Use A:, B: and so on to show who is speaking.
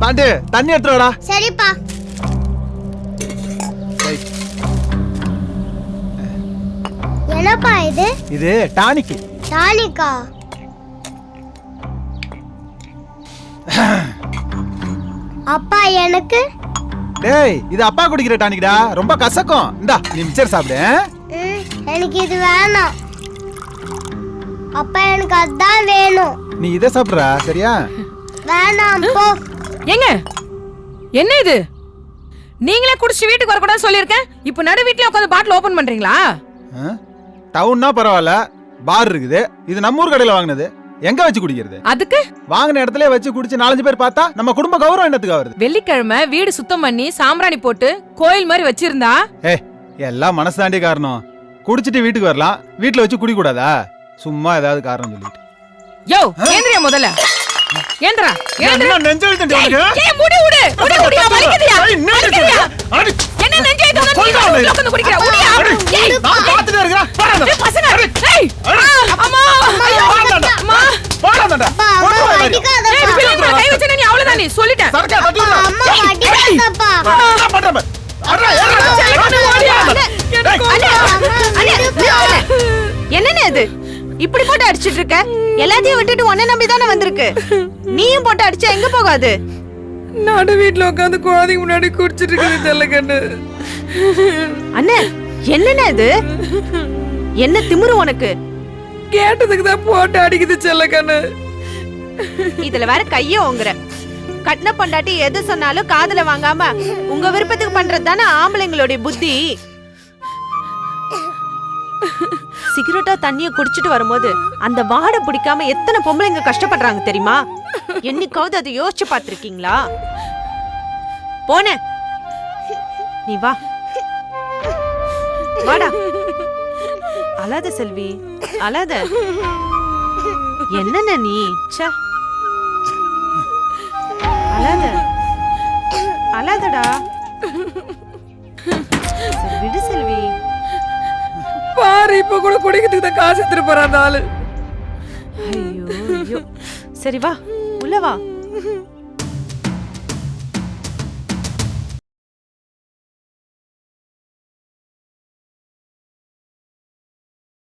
A: Bond தண்ணி எடுத்து வாடா.
B: சரிப்பா. என்னப்பா இது?
A: இது டானிக்.
B: டானிக்கா? அப்பா எனக்கு?
A: டேய் இது அப்பா குடிக்கிற டானிக்டா, ரொம்ப கசக்கும். இந்தா நீ மிச்சர் சாப்பிடு.
B: எனக்கு இது வேணாம் அப்பா, எனக்கு அதான் வேணும்.
A: நீ இத சாப்பிடுறா சரியா?
B: வேணாம் போ.
C: ஏங்க என்ன இது? நீங்களே குடிச்சு வீட்டுக்கு வர கூடாதுன்னு சொல்லிருக்கேன். இப்போ நடு வீட்லயே உட்கார்ந்து பாட்டில் ஓபன் பண்றீங்களா?
A: டவுன்னா பரவாயில்ல, பார் இருக்குது. இது நம்ம ஊர் கடையில வாங்குனது. எங்க வச்சு குடிக்கிறது? அதுக்கு வாங்கின இடத்துல வச்சு குடிச்சு 4 பேர் பார்த்தா நம்ம குடும்ப கௌரவம் என்னத்துக்கு ஆகுது?
C: வெள்ளிக்கிழமை வீடு சுத்தம் பண்ணி சாம்பிராணி போட்டு கோயில் மாதிரி வச்சிருந்தா
A: எல்லாம் மனசு தாண்டி காரணம். குடிச்சிட்டு வீட்டுக்கு வரலாம், வீட்டுல வச்சு குடி கூடாதா? சும்மா ஏதாவது காரணம் சொல்லிட்டு.
C: யோ ஏந்திரியா முதல்ல. ஏந்திரா ஏந்திரா.
A: நெஞ்சு இழுத்துட்டு
C: முடி விடு. முடி விடுயா, வலிக்குதுயா. என்ன நெஞ்சு இழுத்துட்டு நீ உட்கார்ந்து குடிக்கிற? உடியா.
A: நான் பாத்துட்டே இருக்கேன். பாருங்க
C: பசங்க. ஏய் அம்மா. அம்மா
A: போடாதடா.
B: அடிக்காதப்பா.
C: ஏய் பிள்ளைங்க கை வச்சனே நீ அவ்வளவுதான். நீ சொல்லிட்ட.
A: சரக்கா தட்டிடுடா.
B: அம்மா அடிக்காதப்பா.
A: என்ன பண்ற? அடடா
D: என்னன்னு அது இப்படி போட்டு அடிச்சிட்டு இருக்க? எல்லாத்தையும் விட்டுட்டு உன்னை நம்பி தானே வந்திருக்கு. நீயும் போட்டு அடிச்சா எங்க போகாது?
C: நடு வீட்டுல உட்காந்து குழந்தைங்க முன்னாடி குடிச்சிட்டு இருக்குது செல்லக்கண்ணு.
D: அண்ணே என்னன்னு அது? என்ன திமிரு உனக்கு?
C: கேட்டதுக்கு தான் போட்டு அடிக்குது செல்லக்கண்ணு.
D: இதுல வேற கைய ஓங்குற. கட்டின பொண்டாட்டி எது சொன்னாலும் காதுல வாங்காம உங்க விருப்பத்துக்கு பண்றது தானே ஆம்பளைங்களுடைய புத்தி. சிகரெட்டா தண்ணிய குடிச்சிட்டு வரும்போது அந்த வாடை பிடிக்காம எத்தனை பொம்பளைங்க கஷ்டப்படுறாங்க தெரியுமா? என்னைக்காவது அதை யோசிச்சு பாத்திருக்கீங்களா? போன நீ வா, வாடா. அழாத செல்வி, அழாத. என்னென்ன நீ அழாத, அழாதடா. விடு செல்வி.
C: பாரு இப்ப கூட குடிக்கிறதுக்கு தான் காசு எடுத்துட்டு போறான் ஆளு.
D: ஐயோ ஐயோ. சரி வா, உள்ள வா.